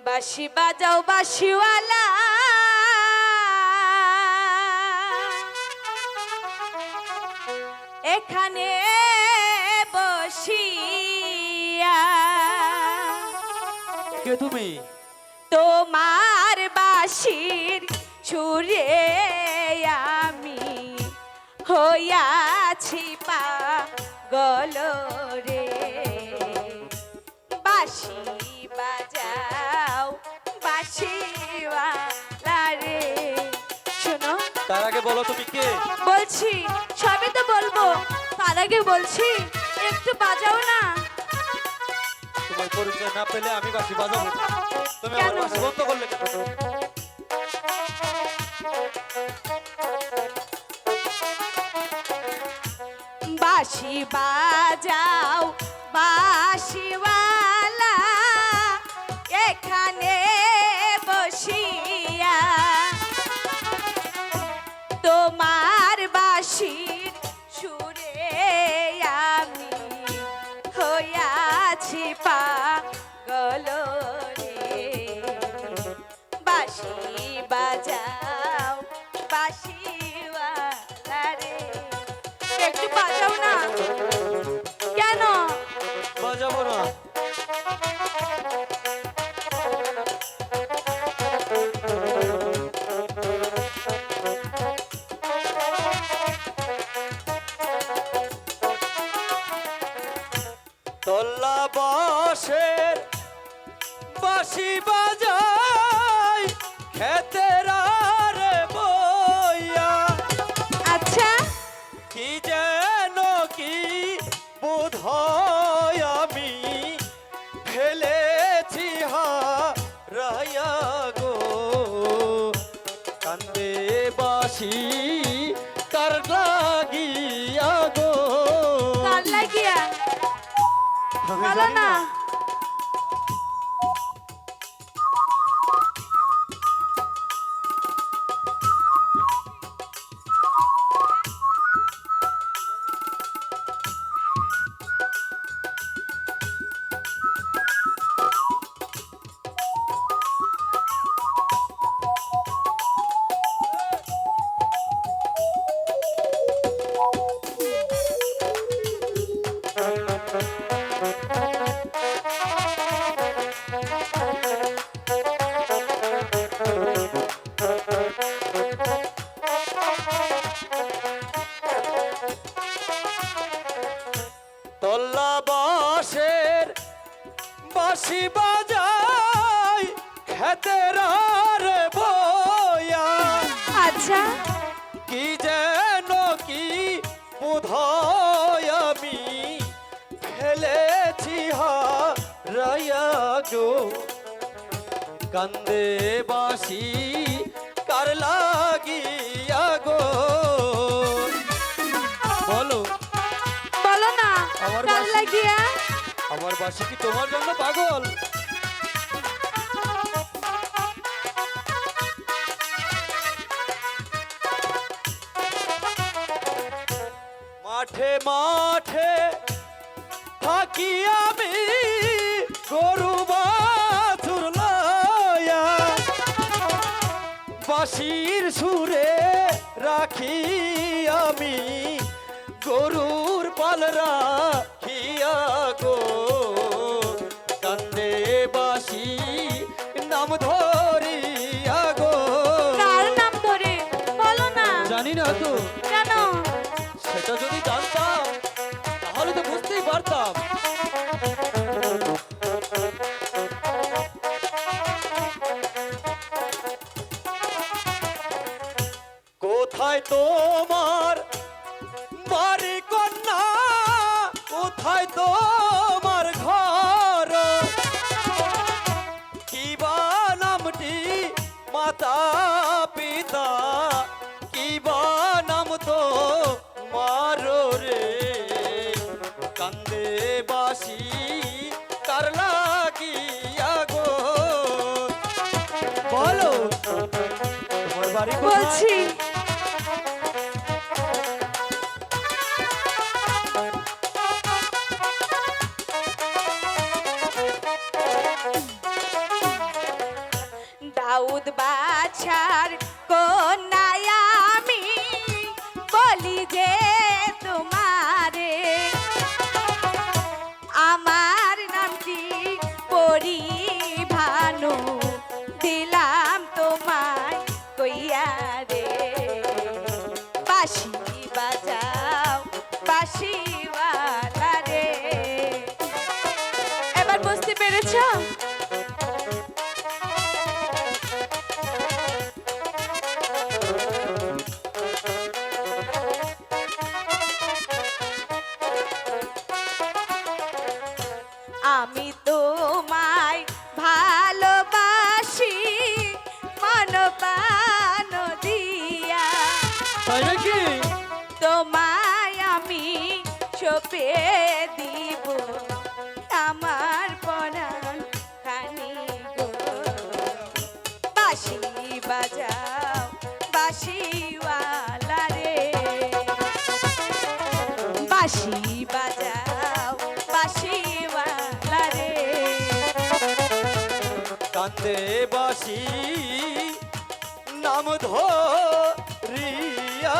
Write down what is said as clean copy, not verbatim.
বাঁশি বাজাও বাঁশিওয়ালা, এখানে বসিয়া। কে তুমি? তোমার বাঁশির সুরে আমি হইয়াছি পাগল রে। বাঁশি বাজাও বাঁশিওয়ালা রে। শোনো, তার আগে বলো তুমি কে? বলছি সবই তো বলবো, তার আগে বলছি একটু বাজাও না। তোমার পরিচয় না পেলে আমি বাঁশি বাজাবো না। তুমি আমার কেন? বাঁশি বন্ধ করলে কেন? বাঁশি বাজাও বাঁশিওয়ালা, এখানে বসিয়া। তোমার বাঁশির সুরে আমি হইয়াছি পাগল রে। বাঁশি বাজাও বাঁশিওয়ালা রে। একটু বাজাও না। কেন? বাজাবো না। তল্লা বাঁশের বাঁশি বাজাই খেতের রে বইয়া। আচ্ছা, কি যেন কি বোধ হয় আমি ফেলেছি হারাইয়া গো। কান্দে বাঁশি কার লাগিয়া গো। কার লাগিয়া? আমি বলো জানি না। না। তল্লা বাঁশের বাঁশি বাজাই খেতের রে বইয়া। আচ্ছা, কি যেন কি বোধ হয় আমি ফেলেছি হারাইয়া গো। কান্দে বাঁশি কার লাগিয়া গো। বলো বলো না। আমার কার বাঁশি- লাগিয়া? আমার বাঁশি কি তোমার জন্য পাগল? মাঠে মাঠে থাকি আমি গরু বাছুর লয়া। বাঁশির সুরে রাখি আমি গরুর পাল রাখিয়া গো। কান্দে বাঁশি নাম ধরিয়া গো। কার নাম ধরে? বলো না। জানি না তো। কেন? সেটা যদি জানতাম তাহলে তো বুঝতেই পারতাম। কোথায় তোমার বাড়ি কন্যা, কোথায় তোমার ঘর? কি বা নামটি মাতা পিতা, কি বা নাম তো মারো রে। কান্দে বাঁশি কার লাগিয়া গো। বলো তোমার বাড়ি কোথায়? বলছি দুধ বাছার কন্যায় আমি বলি যে তোমারে আমার নামটি পরিভানু দিলাম তোমায় কইয়া রে বাঁশি বাজাও বাঁশিওয়ালা রে। এবার বুঝতে পেরেছো? আমি তোমায় ভালোবাসি মন প্রাণ দিয়া তাই নাকি? তোমায় আমি চোপে দিব আমার পরাণ কানি গো বাঁশি বাজাও বাঁশিওয়ালা রে বাঁশি বাজাও বাঁশিওয়ালা রে। কান্দে বাসি নাম ধরিয়া